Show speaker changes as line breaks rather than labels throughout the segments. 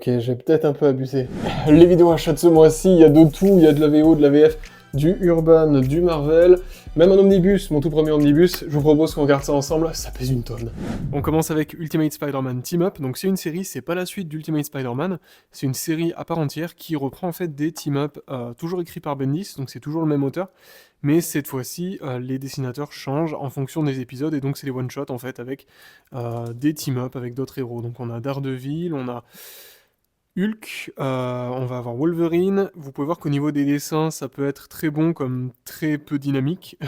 Ok, j'ai peut-être un peu abusé. Les vidéos achats de ce mois-ci, il y a de tout, il y a de la VO, de la VF, du Urban, du Marvel, même un omnibus, mon tout premier omnibus. Je vous propose qu'on regarde ça ensemble, ça pèse une tonne. On commence avec Ultimate Spider-Man Team Up. Donc c'est une série, c'est pas la suite d'Ultimate Spider-Man, c'est une série à part entière qui reprend en fait des team-up, toujours écrits par Bendis, donc c'est toujours le même auteur. Mais cette fois-ci, les dessinateurs changent en fonction des épisodes, et donc c'est des one-shots en fait avec des team-up avec d'autres héros. Donc on a Daredevil, on a Hulk, on va avoir Wolverine. Vous pouvez voir qu'au niveau des dessins, ça peut être très bon comme très peu dynamique.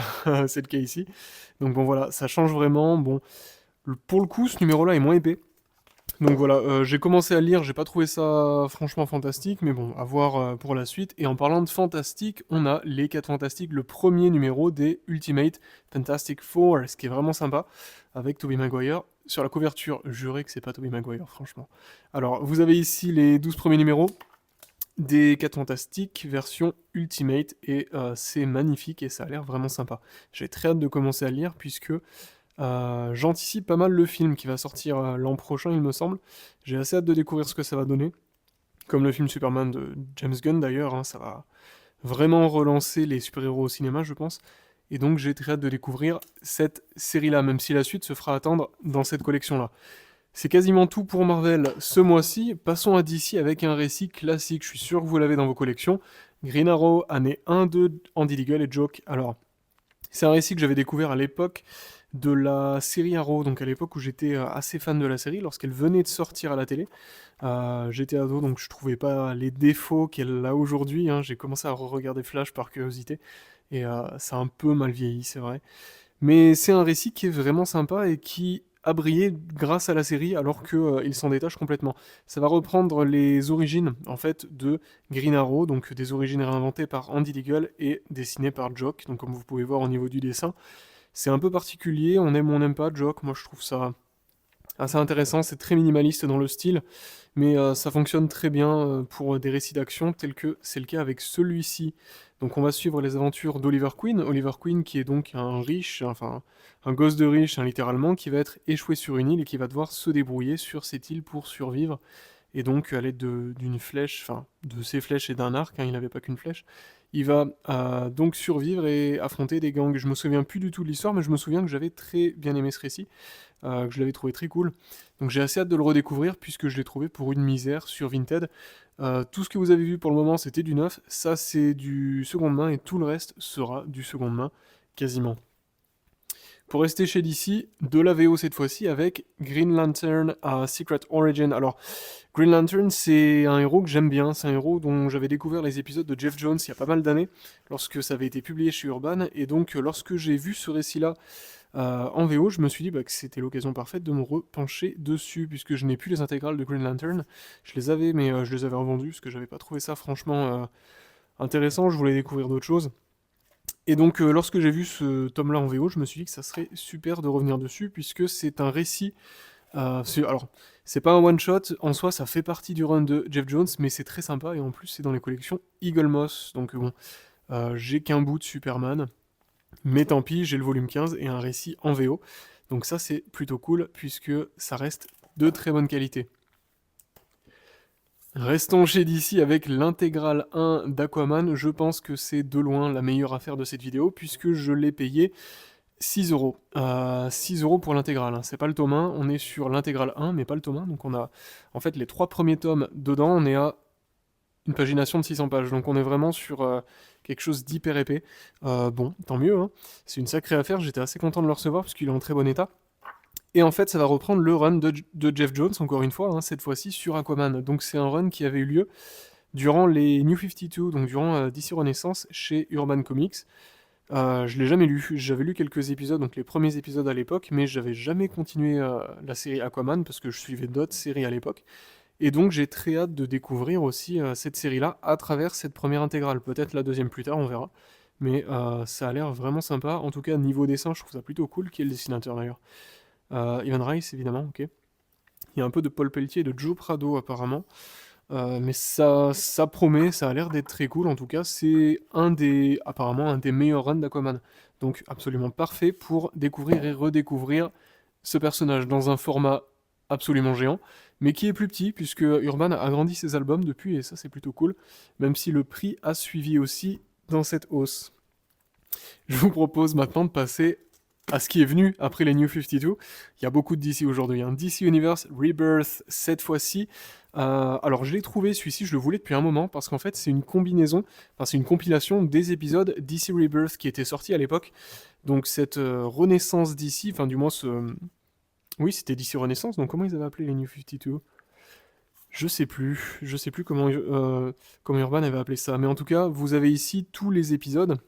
C'est le cas ici. Donc bon voilà, ça change vraiment. Bon, pour le coup, ce numéro-là est moins épais. Donc voilà, j'ai commencé à lire, j'ai pas trouvé ça franchement fantastique, mais bon, à voir pour la suite. Et en parlant de fantastique, on a les 4 fantastiques, le premier numéro des Ultimate Fantastic Four, ce qui est vraiment sympa, avec Tobey Maguire. Sur la couverture, jurez que c'est pas Tobey Maguire, franchement. Alors, vous avez ici les 12 premiers numéros des 4 fantastiques, version Ultimate, et c'est magnifique et ça a l'air vraiment sympa. J'ai très hâte de commencer à lire, puisque j'anticipe pas mal le film qui va sortir l'an prochain, il me semble. J'ai assez hâte de découvrir ce que ça va donner. Comme le film Superman de James Gunn d'ailleurs, hein, ça va vraiment relancer les super-héros au cinéma, je pense. Et donc j'ai très hâte de découvrir cette série-là, même si la suite se fera attendre dans cette collection-là. C'est quasiment tout pour Marvel ce mois-ci. Passons à DC avec un récit classique. Je suis sûr que vous l'avez dans vos collections. Green Arrow, année 1 de Andy Deagle et Joke. Alors, c'est un récit que j'avais découvert à l'époque de la série Arrow, donc à l'époque où j'étais assez fan de la série, lorsqu'elle venait de sortir à la télé. J'étais ado, donc je trouvais pas les défauts qu'elle a aujourd'hui, hein. J'ai commencé à regarder Flash par curiosité, et ça a un peu mal vieilli, c'est vrai. Mais c'est un récit qui est vraiment sympa et qui a brillé grâce à la série, alors que il s'en détache complètement. Ça va reprendre les origines en fait de Green Arrow, donc des origines réinventées par Andy Deagle et dessinées par Jock. Donc comme vous pouvez voir au niveau du dessin, c'est un peu particulier, on aime ou on n'aime pas Jock. Moi je trouve ça assez intéressant, c'est très minimaliste dans le style, mais ça fonctionne très bien pour des récits d'action tels que c'est le cas avec celui-ci. Donc on va suivre les aventures d'Oliver Queen. Oliver Queen qui est donc un riche, enfin un gosse de riche, hein, littéralement, qui va être échoué sur une île et qui va devoir se débrouiller sur cette île pour survivre. Et donc à l'aide d'une flèche, enfin de ses flèches et d'un arc, hein, il n'avait pas qu'une flèche, il va donc survivre et affronter des gangs. Je me souviens plus du tout de l'histoire, mais je me souviens que j'avais très bien aimé ce récit, que je l'avais trouvé très cool. Donc j'ai assez hâte de le redécouvrir puisque je l'ai trouvé pour une misère sur Vinted. Tout ce que vous avez vu pour le moment c'était du neuf, ça c'est du seconde main et tout le reste sera du seconde main quasiment. Pour rester chez DC, de la VO cette fois-ci avec Green Lantern à Secret Origin. Alors, Green Lantern, c'est un héros que j'aime bien. C'est un héros dont j'avais découvert les épisodes de Jeff Jones il y a pas mal d'années, lorsque ça avait été publié chez Urban. Et donc, lorsque j'ai vu ce récit-là en VO, je me suis dit que c'était l'occasion parfaite de me repencher dessus, puisque je n'ai plus les intégrales de Green Lantern. Je les avais, mais je les avais revendues, parce que j'avais pas trouvé ça franchement intéressant. Je voulais découvrir d'autres choses. Et donc, lorsque j'ai vu ce tome-là en VO, je me suis dit que ça serait super de revenir dessus, puisque c'est un récit. Alors, c'est pas un one-shot, en soi, ça fait partie du run de Jeff Jones, mais c'est très sympa, et en plus, c'est dans les collections Eagle Moss. Donc, bon, j'ai qu'un bout de Superman, mais tant pis, j'ai le volume 15 et un récit en VO. Donc, ça, c'est plutôt cool, puisque ça reste de très bonne qualité. Restons chez DC avec l'intégrale 1 d'Aquaman. Je pense que c'est de loin la meilleure affaire de cette vidéo, puisque je l'ai payé 6 euros. 6 euros pour l'intégrale, hein. C'est pas le tome 1, on est sur l'intégrale 1, mais pas le tome 1. Donc on a en fait les 3 premiers tomes dedans, on est à une pagination de 600 pages. Donc on est vraiment sur quelque chose d'hyper épais. Bon, tant mieux, hein. C'est une sacrée affaire, j'étais assez content de le recevoir, parce qu'il est en très bon état. Et en fait, ça va reprendre le run de Jeff Jones, encore une fois, hein, cette fois-ci sur Aquaman. Donc c'est un run qui avait eu lieu durant les New 52, donc durant DC Renaissance, chez Urban Comics. Je l'ai jamais lu, j'avais lu quelques épisodes, donc les premiers épisodes à l'époque, mais j'avais jamais continué la série Aquaman, parce que je suivais d'autres séries à l'époque. Et donc j'ai très hâte de découvrir aussi cette série-là à travers cette première intégrale. Peut-être la deuxième plus tard, on verra. Mais ça a l'air vraiment sympa. En tout cas, niveau dessin, je trouve ça plutôt cool. Qui est le dessinateur d'ailleurs? Ivan Rice, évidemment, ok. Il y a un peu de Paul Pelletier et de Joe Prado, apparemment. Mais ça promet, ça a l'air d'être très cool. En tout cas, c'est apparemment, un des meilleurs runs d'Aquaman. Donc, absolument parfait pour découvrir et redécouvrir ce personnage dans un format absolument géant, mais qui est plus petit, puisque Urban a agrandi ses albums depuis, et ça c'est plutôt cool, même si le prix a suivi aussi dans cette hausse. Je vous propose maintenant de passer à ce qui est venu après les New 52. Il y a beaucoup de DC aujourd'hui. DC Universe Rebirth cette fois-ci. Alors je l'ai trouvé, celui-ci, je le voulais depuis un moment, parce qu'en fait c'est une combinaison, enfin c'est une compilation des épisodes DC Rebirth qui étaient sortis à l'époque. Donc cette renaissance DC, enfin du moins ce... Oui, c'était DC Renaissance, donc comment ils avaient appelé les New 52 ? Je sais plus comment Urban avait appelé ça. Mais en tout cas, vous avez ici tous les épisodes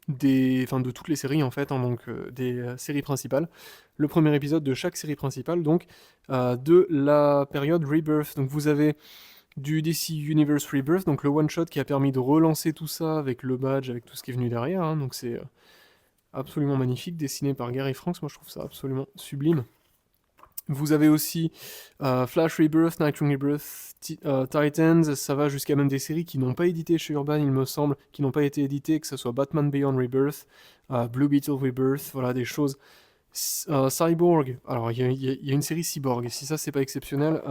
de toutes les séries en fait, donc des séries principales. Le premier épisode de chaque série principale, donc de la période Rebirth. Donc vous avez du DC Universe Rebirth, donc le one shot qui a permis de relancer tout ça avec le badge, avec tout ce qui est venu derrière. Hein, donc c'est absolument magnifique, dessiné par Gary Franks. Moi je trouve ça absolument sublime. Vous avez aussi Flash Rebirth, Nightwing Rebirth, Titans, ça va jusqu'à même des séries qui n'ont pas édité chez Urban, il me semble, qui n'ont pas été éditées, que ce soit Batman Beyond Rebirth, Blue Beetle Rebirth, voilà des choses. Cyborg, alors il y a une série Cyborg, et si ça c'est pas exceptionnel,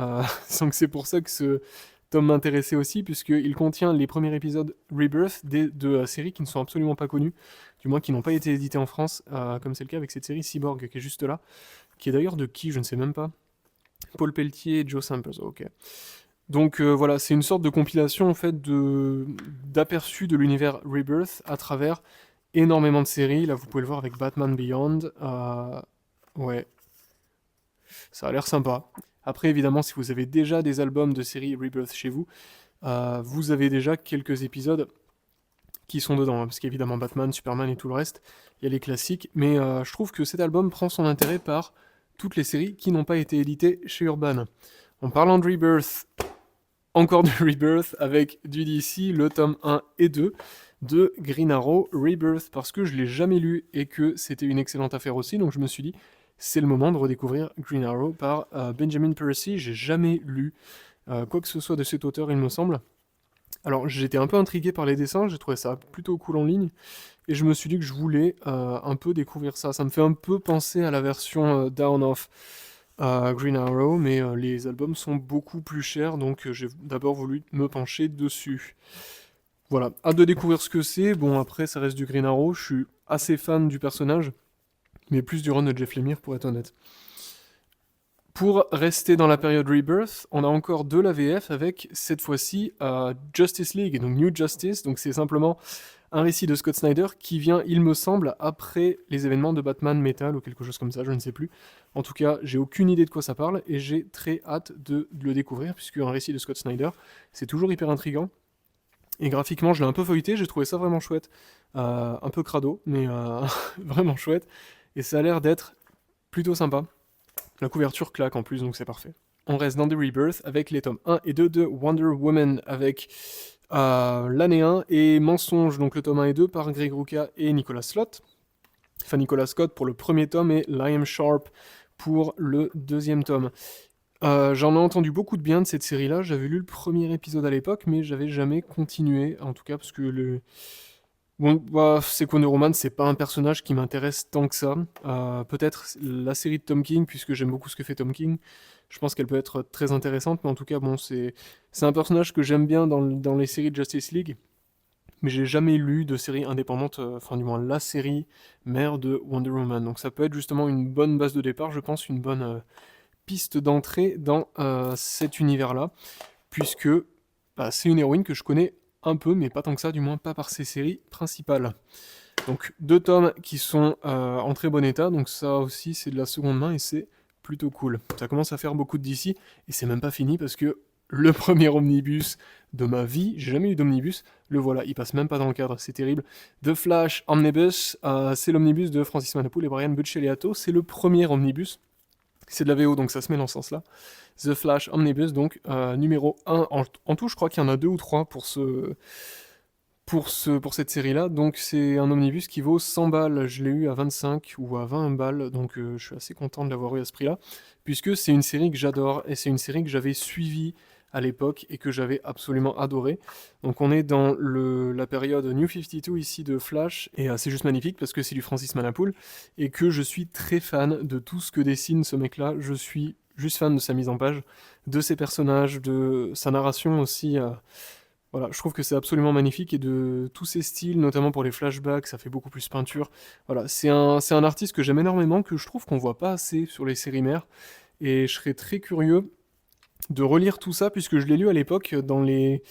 donc c'est pour ça que ce tome m'intéressait aussi, puisqu'il contient les premiers épisodes Rebirth de séries qui ne sont absolument pas connues, du moins qui n'ont pas été éditées en France, comme c'est le cas avec cette série Cyborg qui est juste là. Qui est d'ailleurs de qui, je ne sais même pas. Paul Pelletier et Joe Sampers, ok. Donc voilà, c'est une sorte de compilation en fait d'aperçu de l'univers Rebirth à travers énormément de séries. Là, vous pouvez le voir avec Batman Beyond. Ouais, ça a l'air sympa. Après, évidemment, si vous avez déjà des albums de séries Rebirth chez vous, vous avez déjà quelques épisodes qui sont dedans, hein, parce qu'évidemment Batman, Superman et tout le reste, il y a les classiques, mais je trouve que cet album prend son intérêt par toutes les séries qui n'ont pas été éditées chez Urban. En parlant de Rebirth, encore de Rebirth avec du DC, le tome 1 et 2 de Green Arrow Rebirth, parce que je l'ai jamais lu et que c'était une excellente affaire aussi, donc je me suis dit, c'est le moment de redécouvrir Green Arrow par Benjamin Percy. J'ai jamais lu quoi que ce soit de cet auteur, il me semble. Alors j'étais un peu intrigué par les dessins, j'ai trouvé ça plutôt cool en ligne, et je me suis dit que je voulais un peu découvrir ça. Ça me fait un peu penser à la version Down of Green Arrow, mais les albums sont beaucoup plus chers, donc j'ai d'abord voulu me pencher dessus. Voilà, hâte de découvrir ce que c'est. Bon, après ça reste du Green Arrow, je suis assez fan du personnage, mais plus du run de Jeff Lemire pour être honnête. Pour rester dans la période Rebirth, on a encore de la VF avec, cette fois-ci, Justice League, donc New Justice, donc c'est simplement un récit de Scott Snyder qui vient, il me semble, après les événements de Batman Metal ou quelque chose comme ça, je ne sais plus. En tout cas, j'ai aucune idée de quoi ça parle, et j'ai très hâte de le découvrir, puisque un récit de Scott Snyder, c'est toujours hyper intriguant. Et graphiquement, je l'ai un peu feuilleté, j'ai trouvé ça vraiment chouette. Un peu crado, mais vraiment chouette. Et ça a l'air d'être plutôt sympa. La couverture claque en plus, donc c'est parfait. On reste dans The Rebirth avec les tomes 1 et 2 de Wonder Woman avec l'année 1 et Mensonge, donc le tome 1 et 2 par Greg Rucka et Nicolas Slott. Enfin Nicolas Scott pour le premier tome et Liam Sharp pour le deuxième tome. J'en ai entendu beaucoup de bien de cette série-là, j'avais lu le premier épisode à l'époque, mais j'avais jamais continué, en tout cas parce que Bon, bah, c'est Wonder Woman, c'est pas un personnage qui m'intéresse tant que ça. Peut-être la série de Tom King, puisque j'aime beaucoup ce que fait Tom King. Je pense qu'elle peut être très intéressante, mais en tout cas, bon, c'est un personnage que j'aime bien dans les séries de Justice League. Mais j'ai jamais lu de série indépendante, enfin du moins la série mère de Wonder Woman. Donc ça peut être justement une bonne base de départ, je pense, une bonne piste d'entrée dans cet univers-là, puisque bah, c'est une héroïne que je connais un peu, mais pas tant que ça, du moins pas par ses séries principales. Donc 2 tomes qui sont en très bon état, donc ça aussi c'est de la seconde main et c'est plutôt cool. Ça commence à faire beaucoup de DC, et c'est même pas fini parce que le premier omnibus de ma vie, j'ai jamais eu d'omnibus, le voilà, il passe même pas dans le cadre, c'est terrible. The Flash Omnibus, c'est l'omnibus de Francis Manapoul et Brian Buccellato, c'est le premier omnibus, c'est de la VO donc ça se met dans ce sens-là. The Flash Omnibus, donc numéro 1 en tout, je crois qu'il y en a 2 ou 3 pour cette série-là, donc c'est un omnibus qui vaut 100 balles, je l'ai eu à 25 ou à 20 balles, donc je suis assez content de l'avoir eu à ce prix-là, puisque c'est une série que j'adore, et c'est une série que j'avais suivie à l'époque, et que j'avais absolument adoré. Donc on est dans la période New 52 ici de Flash, et c'est juste magnifique, parce que c'est du Francis Manapoul, et que je suis très fan de tout ce que dessine ce mec-là, je suis juste fan de sa mise en page, de ses personnages, de sa narration aussi. Voilà, je trouve que c'est absolument magnifique et de tous ses styles, notamment pour les flashbacks, ça fait beaucoup plus peinture. Voilà, c'est un artiste que j'aime énormément, que je trouve qu'on voit pas assez sur les séries mères. Et je serais très curieux de relire tout ça, puisque je l'ai lu à l'époque dans les...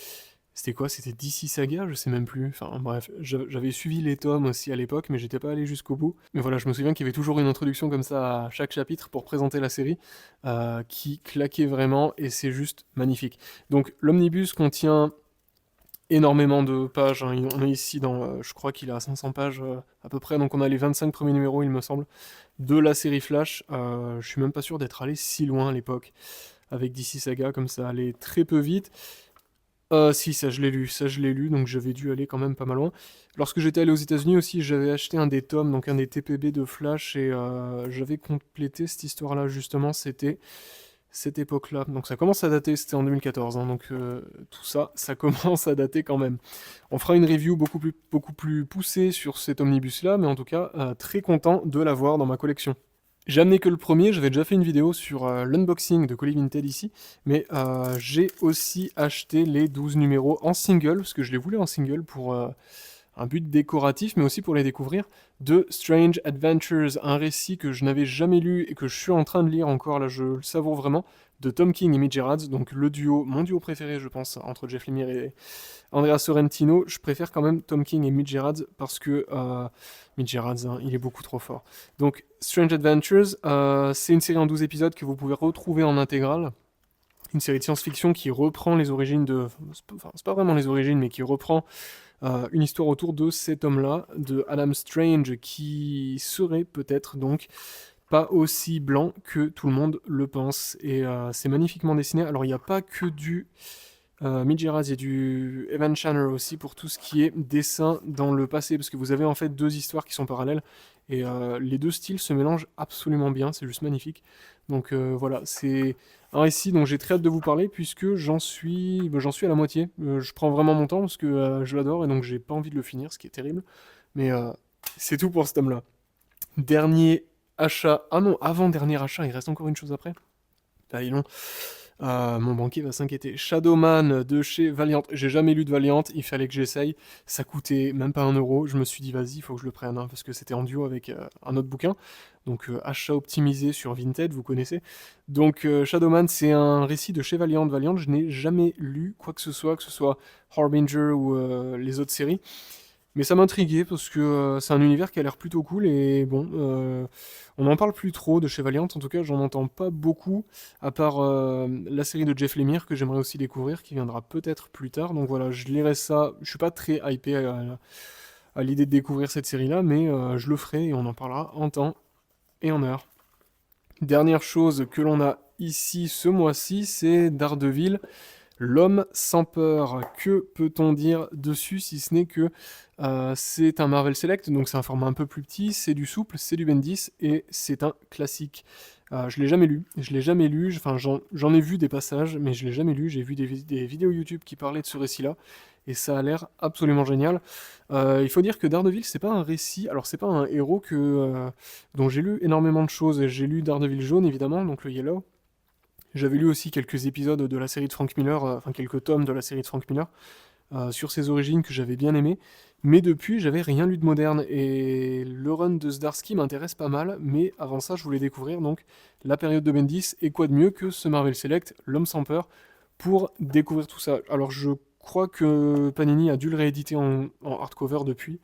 C'était quoi? C'était DC Saga? Je sais même plus. Enfin bref, j'avais suivi les tomes aussi à l'époque, mais j'étais pas allé jusqu'au bout. Mais voilà, je me souviens qu'il y avait toujours une introduction comme ça à chaque chapitre pour présenter la série, qui claquait vraiment, et c'est juste magnifique. Donc l'omnibus contient énormément de pages, hein. On est ici dans, je crois qu'il est à 500 pages à peu près, donc on a les 25 premiers numéros, il me semble, de la série Flash. Je suis même pas sûr d'être allé si loin à l'époque avec DC Saga, comme ça allait très peu vite. Si, ça je l'ai lu, donc j'avais dû aller quand même pas mal loin. Lorsque j'étais allé aux États-Unis aussi, j'avais acheté un des tomes, donc un des TPB de Flash, et j'avais complété cette histoire-là, justement, c'était cette époque-là. Donc ça commence à dater, c'était en 2014, hein, donc tout ça, ça commence à dater quand même. On fera une review beaucoup plus poussée sur cet omnibus-là, mais en tout cas, très content de l'avoir dans ma collection. J'ai amené que le premier, j'avais déjà fait une vidéo sur l'unboxing de Colis Vinted ici, mais j'ai aussi acheté les 12 numéros en single, parce que je les voulais en single pour un but décoratif, mais aussi pour les découvrir, de Strange Adventures, un récit que je n'avais jamais lu et que je suis en train de lire encore, là je le savoure vraiment, de Tom King et Mitch Gerads, donc le duo, mon duo préféré je pense, entre Jeff Lemire et Andrea Sorrentino. Je préfère quand même Tom King et Mitch Gerads parce que Mitch Gerads, hein, il est beaucoup trop fort. Donc Strange Adventures, c'est une série en 12 épisodes que vous pouvez retrouver en intégrale. Une série de science-fiction qui reprend les origines de... Enfin, c'est pas vraiment les origines, mais qui reprend une histoire autour de cet homme-là, de Adam Strange, qui serait peut-être donc pas aussi blanc que tout le monde le pense. Et c'est magnifiquement dessiné. Alors il n'y a pas que du Mitch Gerads et du Evan Shanner aussi pour tout ce qui est dessin dans le passé, parce que vous avez en fait deux histoires qui sont parallèles, et les deux styles se mélangent absolument bien, c'est juste magnifique. Donc voilà, c'est un récit dont j'ai très hâte de vous parler, puisque j'en suis à la moitié. Je prends vraiment mon temps, parce que je l'adore, et donc j'ai pas envie de le finir, ce qui est terrible. Mais c'est tout pour cet homme-là. Dernier achat... Ah non, avant-dernier achat, il reste encore une chose après. Ah, il est long. Mon banquier va s'inquiéter. Shadowman de chez Valiant. J'ai jamais lu de Valiant, il fallait que j'essaye. Ça coûtait même pas 1€. Je me suis dit, vas-y, il faut que je le prenne, hein, parce que c'était en duo avec un autre bouquin. Donc, achat optimisé sur Vinted, vous connaissez. Donc, Shadowman, c'est un récit de chez Valiant. Valiant, je n'ai jamais lu quoi que ce soit Harbinger ou les autres séries. Mais ça m'intriguait parce que c'est un univers qui a l'air plutôt cool et bon, on n'en parle plus trop de chez Valiant, en tout cas j'en entends pas beaucoup, à part la série de Jeff Lemire que j'aimerais aussi découvrir, qui viendra peut-être plus tard, donc voilà, je lirai ça, je suis pas très hypé à l'idée de découvrir cette série-là, mais je le ferai et on en parlera en temps et en heure. Dernière chose que l'on a ici ce mois-ci, c'est Daredevil. L'homme sans peur, que peut-on dire dessus si ce n'est que c'est un Marvel Select, donc c'est un format un peu plus petit, c'est du souple, c'est du Bendis et c'est un classique. Je l'ai jamais lu, enfin j'en ai vu des passages, mais je l'ai jamais lu, j'ai vu des vidéos YouTube qui parlaient de ce récit-là, et ça a l'air absolument génial. Il faut dire que Daredevil, c'est pas un récit, alors c'est pas un héros dont j'ai lu énormément de choses, j'ai lu Daredevil jaune évidemment, donc le Yellow. J'avais lu aussi quelques épisodes de la série de Frank Miller, enfin quelques tomes de la série de Frank Miller, sur ses origines que j'avais bien aimé. Mais depuis, j'avais rien lu de moderne. Et le run de Zdarsky m'intéresse pas mal, mais avant ça, je voulais découvrir donc la période de Bendis, et quoi de mieux que ce Marvel Select, L'Homme sans peur, pour découvrir tout ça. Alors je crois que Panini a dû le rééditer en hardcover depuis,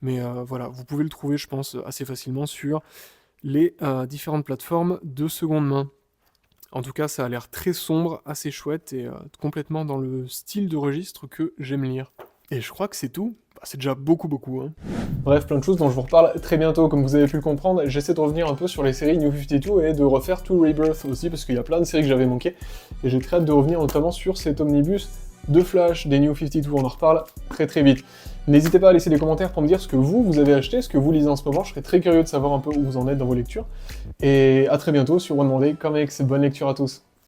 mais voilà, vous pouvez le trouver, je pense, assez facilement sur les différentes plateformes de seconde main. En tout cas, ça a l'air très sombre, assez chouette et complètement dans le style de registre que j'aime lire. Et je crois que c'est tout. Bah, c'est déjà beaucoup, hein. Bref, plein de choses dont je vous reparle très bientôt, comme vous avez pu le comprendre. J'essaie de revenir un peu sur les séries New 52 et de refaire tout Rebirth aussi, parce qu'il y a plein de séries que j'avais manquées. Et j'ai très hâte de revenir notamment sur cet omnibus de Flash des New 52. On en reparle très vite. N'hésitez pas à laisser des commentaires pour me dire ce que vous avez acheté, ce que vous lisez en ce moment. Je serais très curieux de savoir un peu où vous en êtes dans vos lectures. Et à très bientôt sur One More Day Comics. Bonne lecture à tous.